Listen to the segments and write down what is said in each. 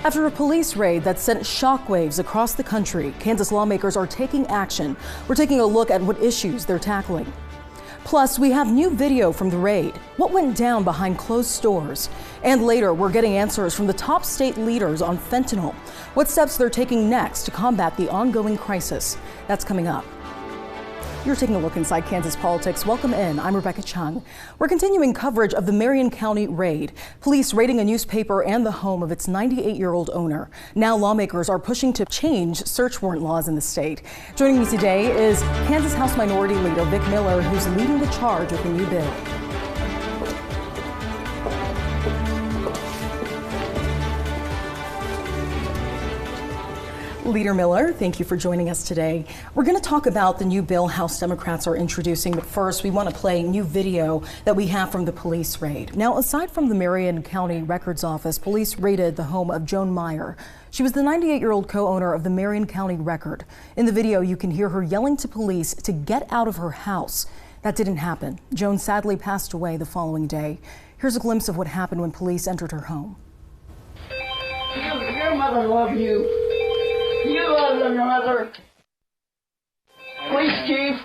After a police raid that sent shockwaves across the country, Kansas lawmakers are taking action. We're taking a look at what issues they're tackling. Plus, we have new video from the raid. What went down behind closed stores? And later, we're getting answers from the top state leaders on fentanyl. What steps they're taking next to combat the ongoing crisis? That's coming up. You're taking a look inside Kansas politics. Welcome in. I'm Rebecca Chung. We're continuing coverage of the Marion County raid. Police raiding a newspaper and the home of its 98-year-old owner. Now lawmakers are pushing to change search warrant laws in the state. Joining me today is Kansas House Minority Leader Vic Miller, who's leading the charge with the new bill. Leader Miller, thank you for joining us today. We're going to talk about the new bill House Democrats are introducing, but first we want to play new video that we have from the police raid. Now, aside from the Marion County Records Office, police raided the home of Joan Meyer. She was the 98-year-old co-owner of the Marion County Record. In the video, you can hear her yelling to police to get out of her house. That didn't happen. Joan sadly passed away the following day. Here's a glimpse of what happened when police entered her home. Your mother loved you. You love your mother. Police chief,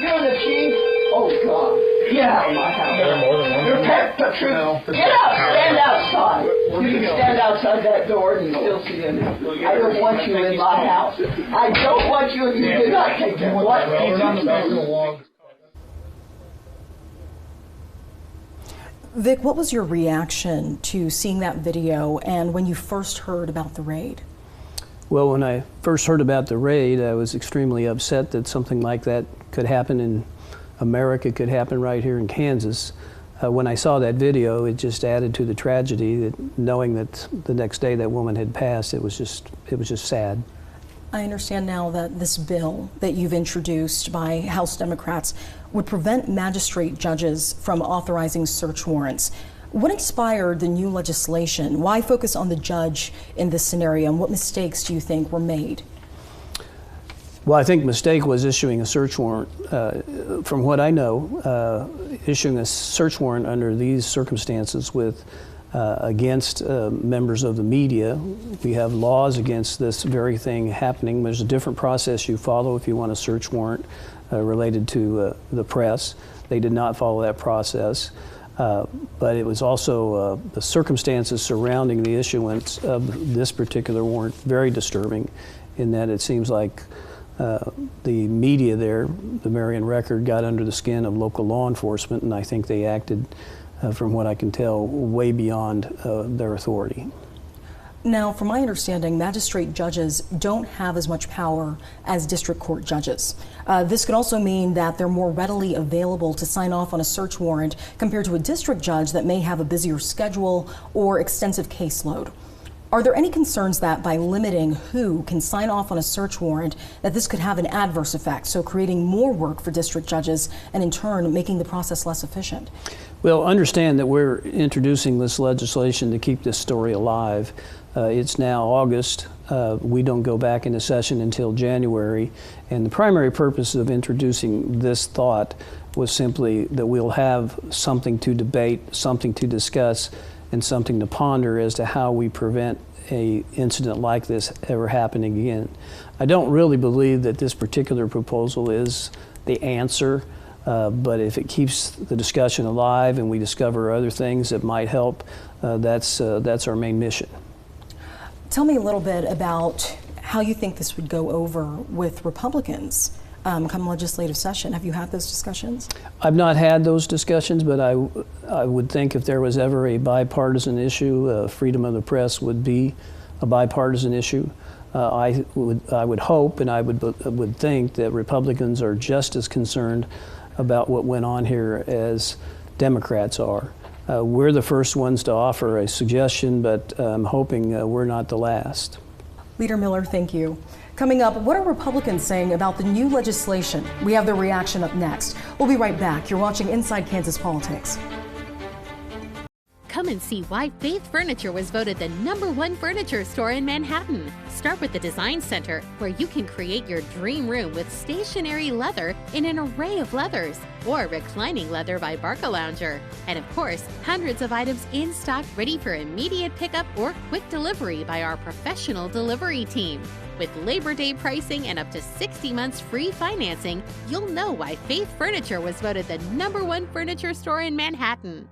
you're the chief. Oh God, get out of my house. You're the truth. Get out, stand outside. You can stand outside that door and you still see them. I don't want you in my house. I don't want you if you do not take them. What? Vic, what was your reaction to seeing that video and when you first heard about the raid? Well, when I first heard about the raid, I was extremely upset that something like that could happen in America, could happen right here in Kansas. When I saw that video, it just added to the tragedy, that knowing that the next day that woman had passed, it was just sad. I understand now that this bill that you've introduced by House Democrats would prevent magistrate judges from authorizing search warrants. What inspired the new legislation? Why focus on the judge in this scenario, and what mistakes do you think were made? Well, I think mistake was issuing a search warrant. From what I know, issuing a search warrant under these circumstances with against members of the media. We have laws against this very thing happening. There's a different process you follow if you want a search warrant related to the press. They did not follow that process. But it was also the circumstances surrounding the issuance of this particular warrant very disturbing, in that it seems like the media there, the Marion Record, got under the skin of local law enforcement, and I think they acted, from what I can tell, way beyond their authority. Now, from my understanding, magistrate judges don't have as much power as district court judges. This could also mean that they're more readily available to sign off on a search warrant compared to a district judge that may have a busier schedule or extensive caseload. Are there any concerns that by limiting who can sign off on a search warrant, that this could have an adverse effect, so creating more work for district judges and in turn making the process less efficient? Well, understand that we're introducing this legislation to keep this story alive. It's now August. We don't go back into session until January. And the primary purpose of introducing this thought was simply that we'll have something to debate, something to discuss, and something to ponder as to how we prevent an incident like this ever happening again. I don't really believe that this particular proposal is the answer, but if it keeps the discussion alive and we discover other things that might help, that's our main mission. Tell me a little bit about how you think this would go over with Republicans come legislative session. Have you had those discussions? I've not had those discussions, but I would think if there was ever a bipartisan issue, freedom of the press would be a bipartisan issue. I would hope and I would think that Republicans are just as concerned about what went on here as Democrats are. We're the first ones to offer a suggestion, but I'm hoping we're not the last. Leader Miller, thank you. Coming up, what are Republicans saying about the new legislation? We have their reaction up next. We'll be right back. You're watching Inside Kansas Politics. Come Come and see why Faith Furniture was voted the #1 furniture store in Manhattan. Start with the Design Center, where you can create your dream room with stationary leather in an array of leathers, or reclining leather by Barcalounger. And of course, hundreds of items in stock ready for immediate pickup or quick delivery by our professional delivery team. With Labor Day pricing and up to 60 months free financing, you'll know why Faith Furniture was voted the #1 furniture store in Manhattan.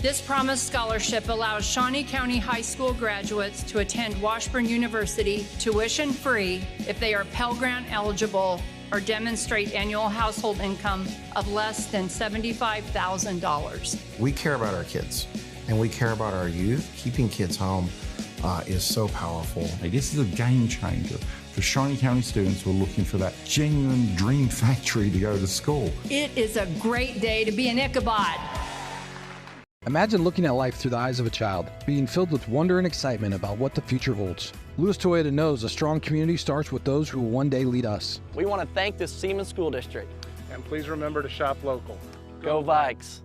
This Promise Scholarship allows Shawnee County High School graduates to attend Washburn University tuition-free if they are Pell Grant eligible or demonstrate annual household income of less than $75,000. We care about our kids and we care about our youth. Keeping kids home is so powerful. This is a game changer for Shawnee County students who are looking for that genuine dream factory to go to school. It is a great day to be an Ichabod. Imagine looking at life through the eyes of a child, being filled with wonder and excitement about what the future holds. Lewis Toyota knows a strong community starts with those who will one day lead us. We want to thank the Seaman School District. And please remember to shop local. Go Vikes!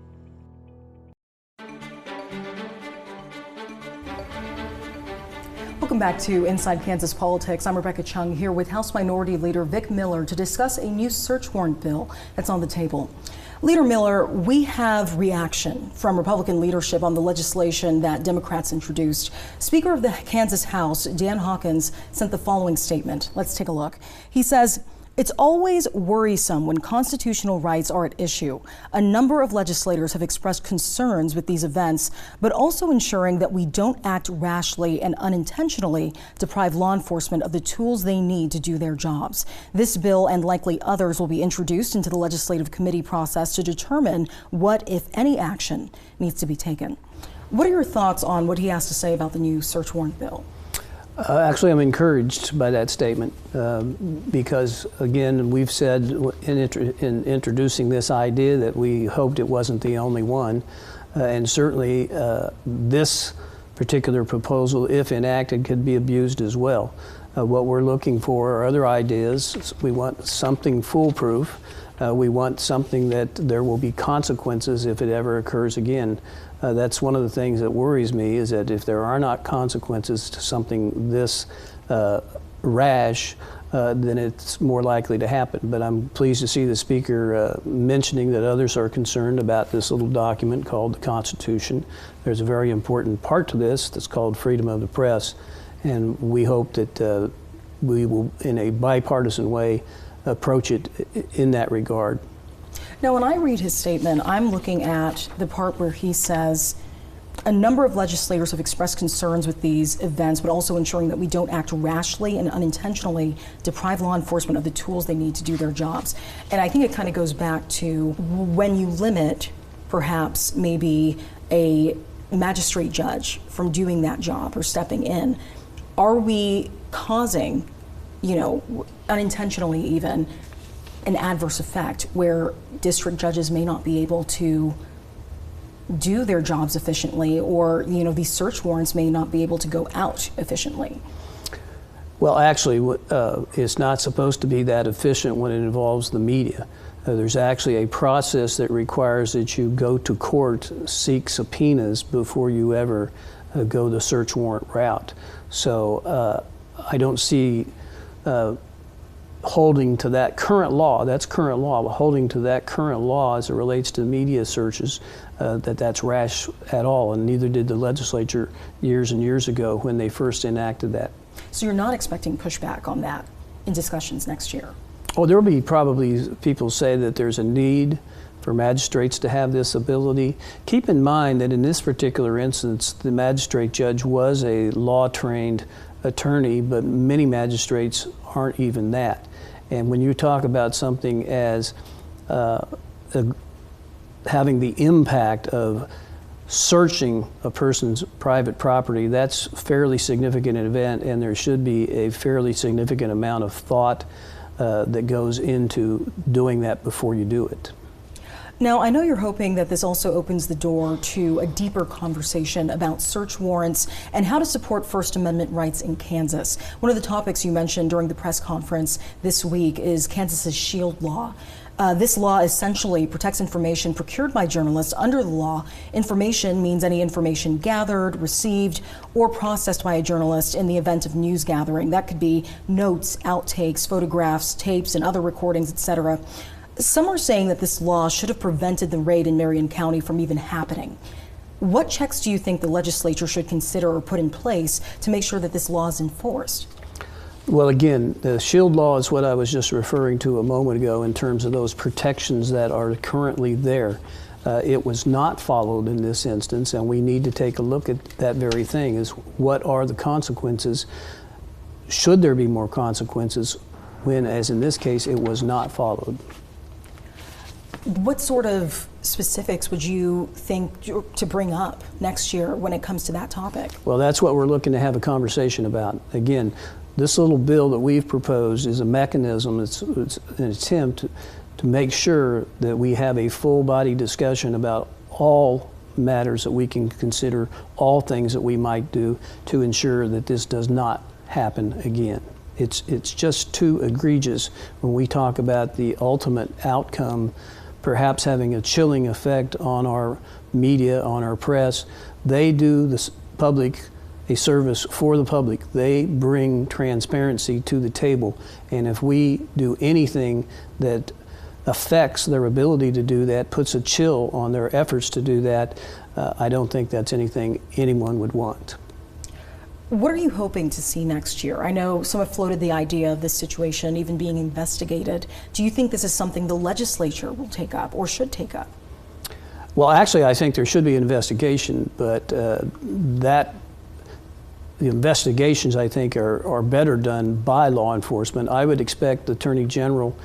Welcome back to Inside Kansas Politics. I'm Rebecca Chung here with House Minority Leader Vic Miller to discuss a new search warrant bill that's on the table. Leader Miller, we have reaction from Republican leadership on the legislation that Democrats introduced. Speaker of the Kansas House, Dan Hawkins, sent the following statement. Let's take a look. He says, "It's always worrisome when constitutional rights are at issue. A number of legislators have expressed concerns with these events, but also ensuring that we don't act rashly and unintentionally deprive law enforcement of the tools they need to do their jobs. This bill and likely others will be introduced into the legislative committee process to determine what, if any, action needs to be taken." What are your thoughts on what he has to say about the new search warrant bill? Actually, I'm encouraged by that statement because, again, we've said in introducing this idea that we hoped it wasn't the only one. And certainly this particular proposal, if enacted, could be abused as well. What we're looking for are other ideas. We want something foolproof. We want something that there will be consequences if it ever occurs again. That's one of the things that worries me, is that if there are not consequences to something this rash, then it's more likely to happen. But I'm pleased to see the Speaker mentioning that others are concerned about this little document called the Constitution. There's a very important part to this that's called freedom of the press, and we hope that we will, in a bipartisan way, approach it in that regard. Now, when I read his statement, I'm looking at the part where he says a number of legislators have expressed concerns with these events, but also ensuring that we don't act rashly and unintentionally deprive law enforcement of the tools they need to do their jobs. And I think it kind of goes back to when you limit perhaps maybe a magistrate judge from doing that job or stepping in, are we causing, unintentionally even, an adverse effect where district judges may not be able to do their jobs efficiently, or these search warrants may not be able to go out efficiently? Well, actually, it's not supposed to be that efficient when it involves the media. There's actually a process that requires that you go to court, seek subpoenas before you ever go the search warrant route. So I don't see holding to that current law, that's current law, but holding to that current law as it relates to media searches, that's rash at all, and neither did the legislature years and years ago when they first enacted that. So you're not expecting pushback on that in discussions next year? Oh, there will be probably people say that there's a need for magistrates to have this ability. Keep in mind that in this particular instance, the magistrate judge was a law-trained attorney, but many magistrates aren't even that. And when you talk about something as having the impact of searching a person's private property, that's a fairly significant event, and there should be a fairly significant amount of thought that goes into doing that before you do it. Now, I know you're hoping that this also opens the door to a deeper conversation about search warrants and how to support First Amendment rights in Kansas. One of the topics you mentioned during the press conference this week is Kansas's SHIELD law. This law essentially protects information procured by journalists. Under the law, information means any information gathered, received, or processed by a journalist in the event of news gathering. That could be notes, outtakes, photographs, tapes, and other recordings, etc. Some are saying that this law should have prevented the raid in Marion County from even happening. What checks do you think the legislature should consider or put in place to make sure that this law is enforced? Well, again, the SHIELD law is what I was just referring to a moment ago in terms of those protections that are currently there. It was not followed in this instance, and we need to take a look at that very thing, is what are the consequences? Should there be more consequences when, as in this case, it was not followed? What sort of specifics would you think to bring up next year when it comes to that topic? Well, that's what we're looking to have a conversation about. Again, this little bill that we've proposed is a mechanism, it's an attempt to make sure that we have a full-body discussion about all matters that we can consider, all things that we might do to ensure that this does not happen again. It's just too egregious when we talk about the ultimate outcome, perhaps having a chilling effect on our media, on our press. They do the public a service for the public. They bring transparency to the table, and if we do anything that affects their ability to do that, puts a chill on their efforts to do that, I don't think that's anything anyone would want. What are you hoping to see next year? I know some have floated the idea of this situation even being investigated. Do you think this is something the legislature will take up or should take up? Well, actually, I think there should be an investigation, but the investigations, I think, are better done by law enforcement. I would expect the Attorney General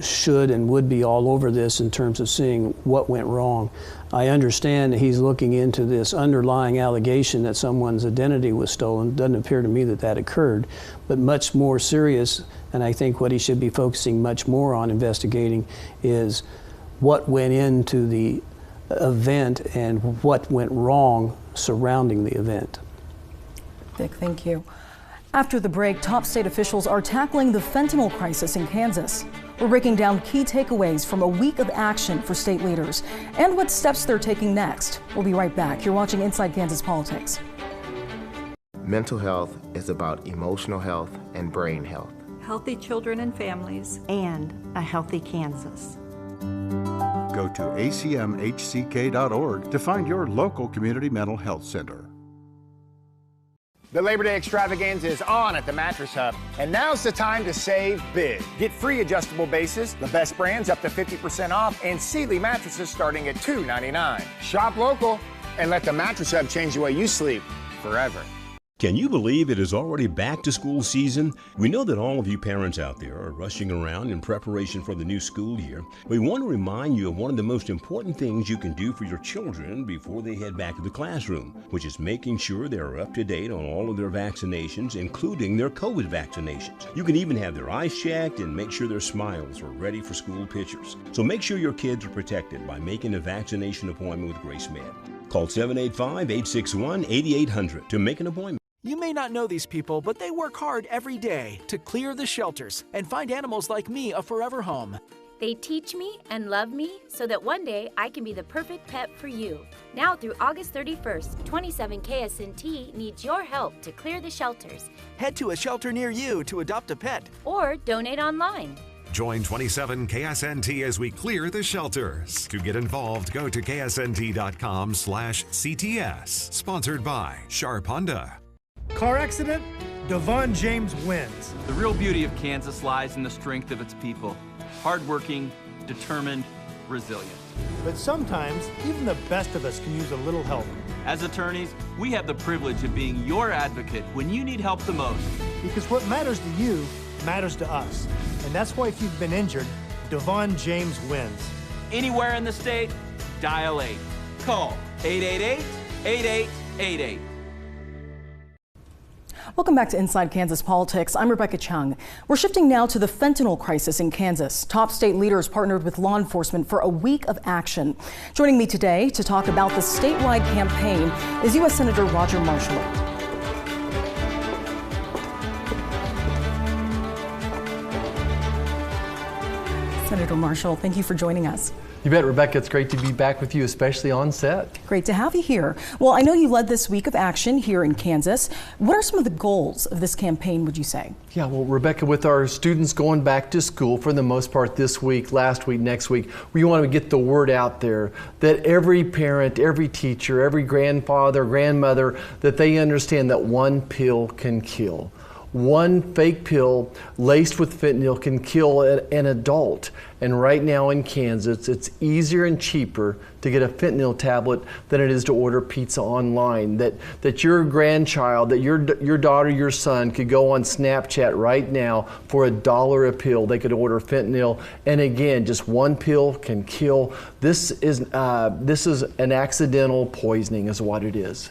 should and would be all over this in terms of seeing what went wrong. I understand that he's looking into this underlying allegation that someone's identity was stolen. It doesn't appear to me that that occurred, but much more serious, and I think what he should be focusing much more on investigating is what went into the event and what went wrong surrounding the event. Vic, thank you. After the break, top state officials are tackling the fentanyl crisis in Kansas. We're breaking down key takeaways from a week of action for state leaders and what steps they're taking next. We'll be right back. You're watching Inside Kansas Politics. Mental health is about emotional health and brain health. Healthy children and families. And a healthy Kansas. Go to acmhck.org to find your local community mental health center. The Labor Day extravaganza is on at the Mattress Hub, and now's the time to save big. Get free adjustable bases, the best brands up to 50% off, and Sealy mattresses starting at $2.99. Shop local and let the Mattress Hub change the way you sleep forever. Can you believe it is already back to school season? We know that all of you parents out there are rushing around in preparation for the new school year. We want to remind you of one of the most important things you can do for your children before they head back to the classroom, which is making sure they are up to date on all of their vaccinations, including their COVID vaccinations. You can even have their eyes checked and make sure their smiles are ready for school pictures. So make sure your kids are protected by making a vaccination appointment with Grace Med. Call 785-861-8800 to make an appointment. You may not know these people, but they work hard every day to clear the shelters and find animals like me a forever home. They teach me and love me so that one day I can be the perfect pet for you. Now through August 31st, 27 KSNT needs your help to clear the shelters. Head to a shelter near you to adopt a pet. Or donate online. Join 27 KSNT as we clear the shelters. To get involved, go to ksnt.com/CTS. Sponsored by Sharp Honda. Car accident? Devon James wins. The real beauty of Kansas lies in the strength of its people. Hardworking, determined, resilient. But sometimes, even the best of us can use a little help. As attorneys, we have the privilege of being your advocate when you need help the most. Because what matters to you matters to us. And that's why if you've been injured, Devon James wins. Anywhere in the state, dial 8. Call 888-8888. Welcome back to Inside Kansas Politics. I'm Rebecca Chung. We're shifting now to the fentanyl crisis in Kansas. Top state leaders partnered with law enforcement for a week of action. Joining me today to talk about the statewide campaign is U.S. Senator Roger Marshall. Senator Senator Marshall, thank you for joining us. You bet, Rebecca. It's great to be back with you, especially on set. Great to have you here. Well, I know you led this week of action here in Kansas. What are some of the goals of this campaign, would you say? Yeah, well, Rebecca, with our students going back to school for the most part this week, last week, next week, we want to get the word out there that every parent, every teacher, every grandfather, grandmother, that they understand that one pill can kill. One fake pill laced with fentanyl can kill an adult. And right now in Kansas, it's easier and cheaper to get a fentanyl tablet than it is to order pizza online. That your grandchild, that your daughter, your son could go on Snapchat right now for $1 a pill. They could order fentanyl. And again, just one pill can kill. This is an accidental poisoning is what it is.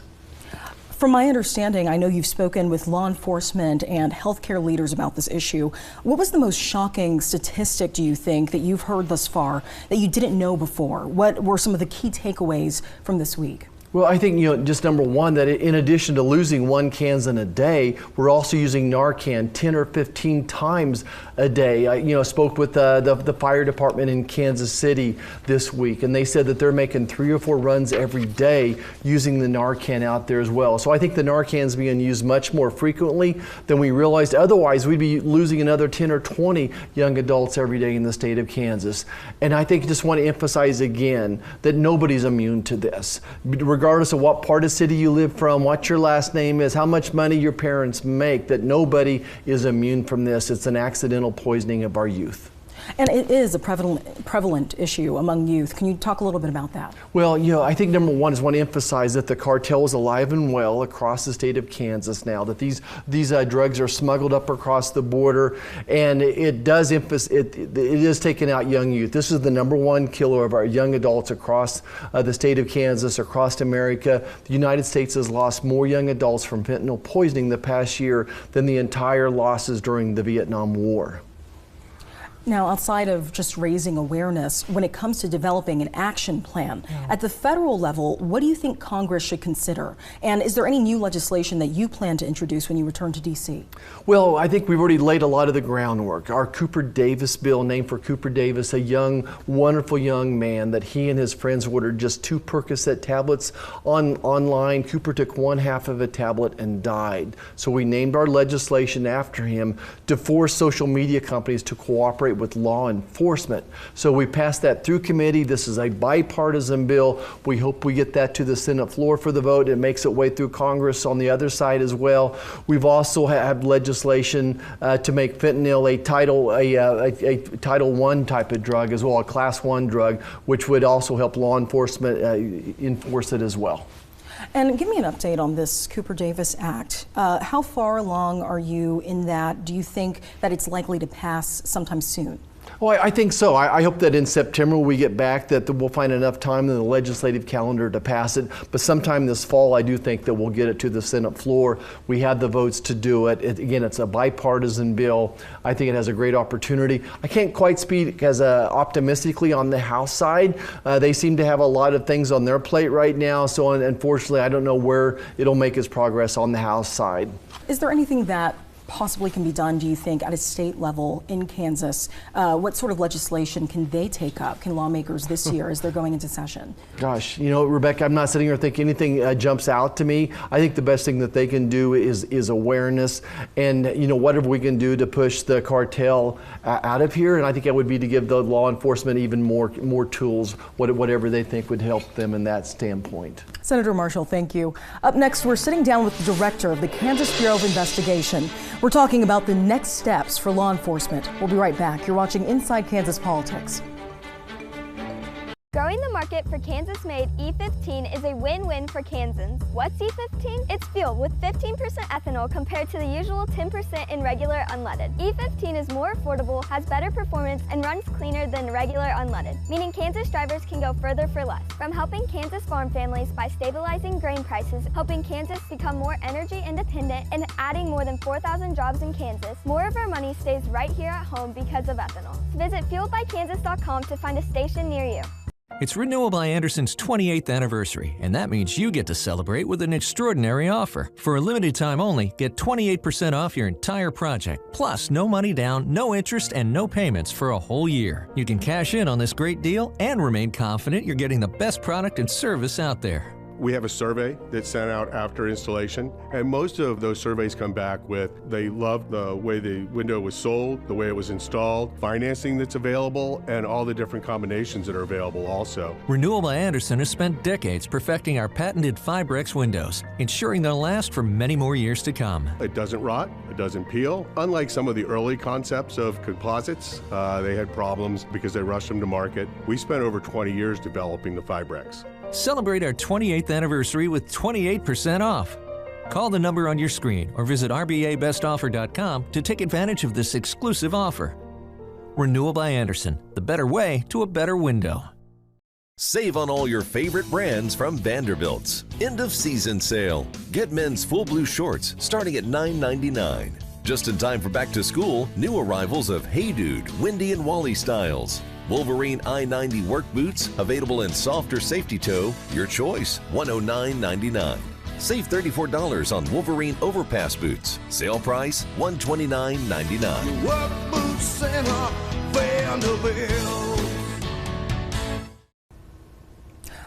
From my understanding, I know you've spoken with law enforcement and healthcare leaders about this issue. What was the most shocking statistic, do you think, that you've heard thus far that you didn't know before? What were some of the key takeaways from this week? Well, I think, just number one, that in addition to losing 1 Kansan a day, we're also using Narcan 10 or 15 times a day. I spoke with the fire department in Kansas City this week, and they said that they're making 3 or 4 runs every day using the Narcan out there as well. So I think the Narcan's being used much more frequently than we realized. Otherwise, we'd be losing another 10 or 20 young adults every day in the state of Kansas. And I think I just want to emphasize again that nobody's immune to this. Regardless of what part of the city you live from, what your last name is, how much money your parents make, that nobody is immune from this. It's an accidental poisoning of our youth. And it is a prevalent issue among youth. Can you talk a little bit about that? Well, I think number one is want to emphasize that the cartel is alive and well across the state of Kansas now, that these drugs are smuggled up across the border, and it is taking out young youth. This is the #1 killer of our young adults across the state of Kansas, across America. The United States has lost more young adults from fentanyl poisoning the past year than the entire losses during the Vietnam War. Now, outside of just raising awareness, when it comes to developing an action plan, at the federal level, what do you think Congress should consider? And is there any new legislation that you plan to introduce when you return to D.C.? Well, I think we've already laid a lot of the groundwork. Our Cooper Davis bill, named for Cooper Davis, a young, wonderful young man that he and his friends ordered just 2 Percocet tablets online. Cooper took 1/2 of a tablet and died. So we named our legislation after him to force social media companies to cooperate with law enforcement. So we passed that through committee. This is a bipartisan bill. We hope we get that to the Senate floor for the vote. It makes its way through Congress on the other side as well. We've also had legislation to make fentanyl a Title I type of drug as well, a Class 1 drug, which would also help law enforcement enforce it as well. And give me an update on this Cooper Davis Act. How far along are you in that? Do you think that it's likely to pass sometime soon? Well, I think so. I hope that in September we get back, that we'll find enough time in the legislative calendar to pass it. But sometime this fall, I do think that we'll get it to the Senate floor. We have the votes to do it. Again, it's a bipartisan bill. I think it has a great opportunity. I can't quite speak as optimistically on the House side. They seem to have a lot of things on their plate right now. So unfortunately, I don't know where it'll make its progress on the House side. Is there anything that possibly can be done, do you think, at a state level in Kansas? What sort of legislation can they take up, can lawmakers this year as they're going into session? Gosh, Rebecca, I'm not sitting here thinking anything jumps out to me. I think the best thing that they can do is awareness, and whatever we can do to push the cartel out of here. And I think that would be to give the law enforcement even more tools, whatever they think would help them in that standpoint. Senator Marshall, thank you. Up next, we're sitting down with the director of the Kansas Bureau of Investigation. We're talking about the next steps for law enforcement. We'll be right back. You're watching Inside Kansas Politics. Growing the market for Kansas-made E15 is a win-win for Kansans. What's E15? It's fuel with 15% ethanol compared to the usual 10% in regular unleaded. E15 is more affordable, has better performance, and runs cleaner than regular unleaded, meaning Kansas drivers can go further for less. From helping Kansas farm families by stabilizing grain prices, helping Kansas become more energy independent, and adding more than 4,000 jobs in Kansas, more of our money stays right here at home because of ethanol. Visit fueledbykansas.com to find a station near you. It's Renewal by Anderson's 28th anniversary, and that means you get to celebrate with an extraordinary offer. For a limited time only, get 28% off your entire project, plus no money down, no interest, and no payments for a whole year. You can cash in on this great deal and remain confident you're getting the best product and service out there. We have a survey that's sent out after installation, and most of those surveys come back with they love the way the window was sold, the way it was installed, financing that's available, and all the different combinations that are available also. Renewal by Anderson has spent decades perfecting our patented Fibrex windows, ensuring they'll last for many more years to come. It doesn't rot, it doesn't peel. Unlike some of the early concepts of composites, they had problems because they rushed them to market. We spent over 20 years developing the Fibrex. Celebrate our 28th anniversary with 28% off. Call the number on your screen or visit rbabestoffer.com to take advantage of this exclusive offer. Renewal by Anderson, the better way to a better window. Save on all your favorite brands from Vanderbilt's. End of season sale. Get men's full blue shorts starting at $9.99. Just in time for back to school, new arrivals of Hey Dude, Wendy and Wally styles. Wolverine I-90 work boots, available in soft or safety toe, your choice, $109.99. Save $34 on Wolverine overpass boots. Sale price, $129.99. Work boots center, Vanderbilt.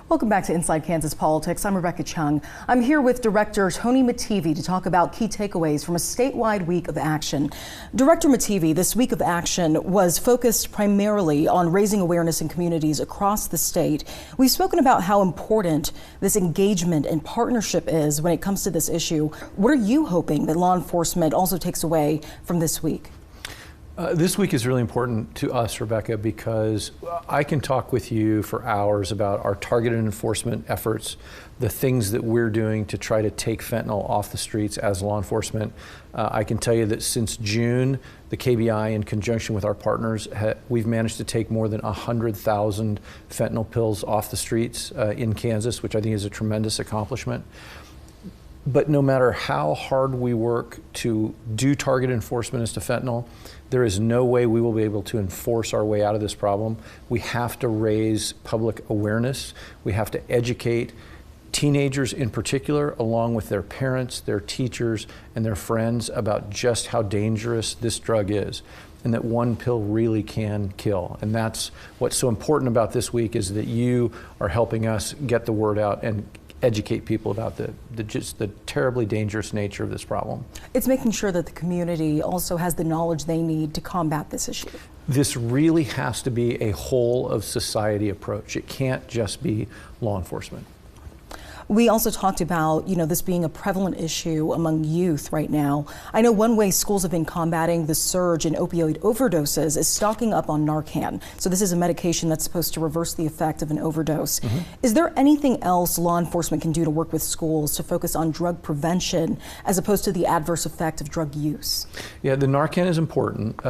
Welcome back to Inside Kansas Politics. I'm Rebecca Chung. I'm here with Director Tony Mativi to talk about key takeaways from a statewide week of action. Director Mativi, this week of action was focused primarily on raising awareness in communities across the state. We've spoken about how important this engagement and partnership is when it comes to this issue. What are you hoping that law enforcement also takes away from this week? This week is really important to us, Rebecca, because I can talk with you for hours about our targeted enforcement efforts, the things that we're doing to try to take fentanyl off the streets as law enforcement. I can tell you that since June, the KBI, in conjunction with our partners, we've managed to take more than 100,000 fentanyl pills off the streets in Kansas, which I think is a tremendous accomplishment. But no matter how hard we work to do targeted enforcement as to fentanyl, there is no way we will be able to enforce our way out of this problem. We have to raise public awareness. We have to educate teenagers in particular, along with their parents, their teachers, and their friends about just how dangerous this drug is, and that one pill really can kill. And that's what's so important about this week, is that you are helping us get the word out and educate people about just the terribly dangerous nature of this problem. It's making sure that the community also has the knowledge they need to combat this issue. This really has to be a whole of society approach. It can't just be law enforcement. We also talked about, this being a prevalent issue among youth right now. I know one way schools have been combating the surge in opioid overdoses is stocking up on Narcan. So this is a medication that's supposed to reverse the effect of an overdose. Mm-hmm. Is there anything else law enforcement can do to work with schools to focus on drug prevention as opposed to the adverse effect of drug use? Yeah, the Narcan is important.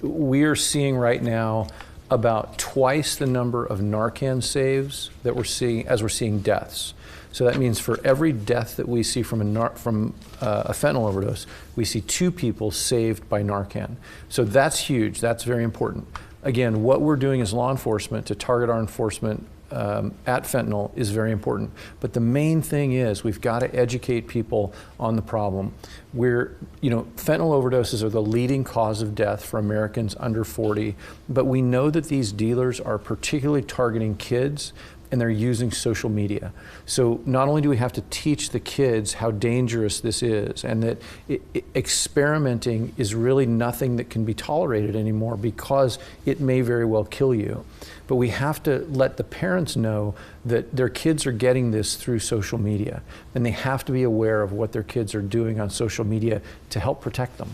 We are seeing right now about twice the number of Narcan saves that we're seeing as we're seeing deaths. So that means for every death that we see from a fentanyl overdose, we see 2 people saved by Narcan. So that's huge. That's very important. Again, what we're doing as law enforcement to target our enforcement at fentanyl is very important. But the main thing is we've got to educate people on the problem. Fentanyl overdoses are the leading cause of death for Americans under 40, but we know that these dealers are particularly targeting kids, and they're using social media. So not only do we have to teach the kids how dangerous this is, and that experimenting is really nothing that can be tolerated anymore because it may very well kill you, but we have to let the parents know that their kids are getting this through social media, and they have to be aware of what their kids are doing on social media to help protect them.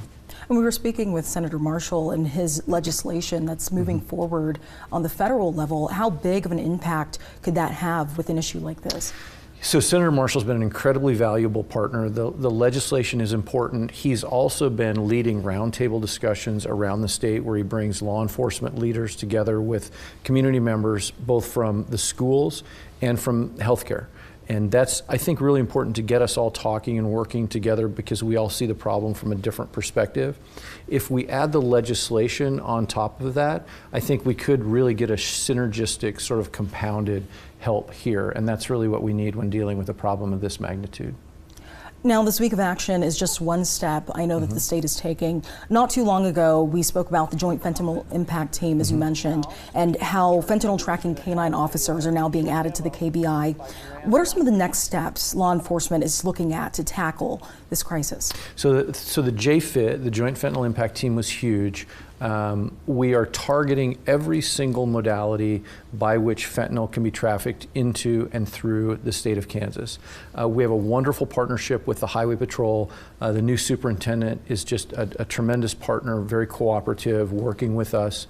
And we were speaking with Senator Marshall and his legislation that's moving forward on the federal level. How big of an impact could that have with an issue like this? So Senator Marshall's been an incredibly valuable partner. The legislation is important. He's also been leading roundtable discussions around the state where he brings law enforcement leaders together with community members, both from the schools and from healthcare. And that's, I think, really important to get us all talking and working together because we all see the problem from a different perspective. If we add the legislation on top of that, I think we could really get a synergistic, sort of compounded help here. And that's really what we need when dealing with a problem of this magnitude. Now, this week of action is just one step I know that the state is taking. Not too long ago, we spoke about the Joint Fentanyl Impact Team, as you mentioned, and how fentanyl tracking canine officers are now being added to the KBI. What are some of the next steps law enforcement is looking at to tackle this crisis? So the JFIT, the Joint Fentanyl Impact Team, was huge. We are targeting every single modality by which fentanyl can be trafficked into and through the state of Kansas. We have a wonderful partnership with the Highway Patrol. The new superintendent is just a tremendous partner, very cooperative, working with us.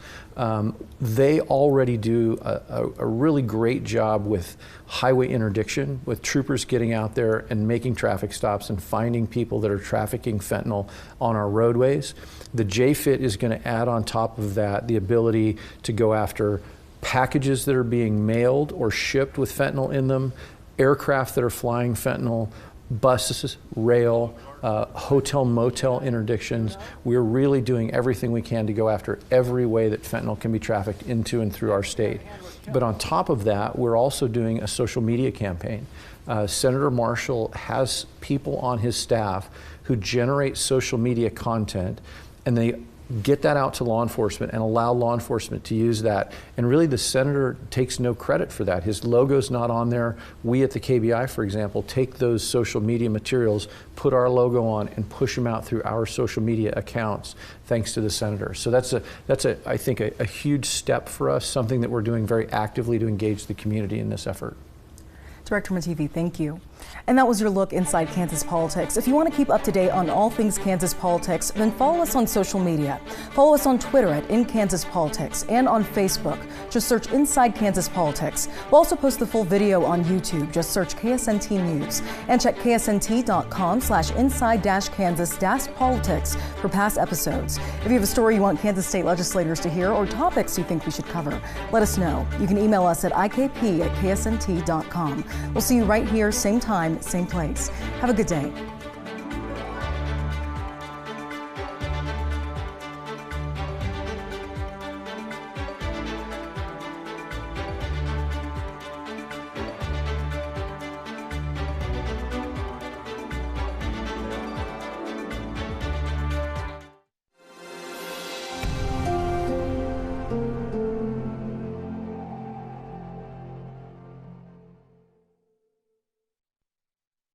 They already do a really great job with highway interdiction, with troopers getting out there and making traffic stops and finding people that are trafficking fentanyl on our roadways. The JFIT is going to add on top of that the ability to go after packages that are being mailed or shipped with fentanyl in them, aircraft that are flying fentanyl, buses, rail, hotel motel interdictions. We're really doing everything we can to go after every way that fentanyl can be trafficked into and through our state. But on top of that, we're also doing a social media campaign. Senator Marshall has people on his staff who generate social media content, and they get that out to law enforcement and allow law enforcement to use that. And really the senator takes no credit for that. His logo's not on there. We at the KBI, for example, take those social media materials, put our logo on, and push them out through our social media accounts, thanks to the senator. So that's I think, a huge step for us, something that we're doing very actively to engage the community in this effort. Director Mativi, thank you. And that was your look inside Kansas politics. If you want to keep up to date on all things Kansas politics, then follow us on social media. Follow us on Twitter at @InKansasPolitics and on Facebook. Just search Inside Kansas Politics. We'll also post the full video on YouTube. Just search KSNT News and check ksnt.com/inside-kansas-politics for past episodes. If you have a story you want Kansas state legislators to hear or topics you think we should cover, let us know. You can email us at ikp@ksnt.com. We'll see you right here, same time, same place. Have a good day.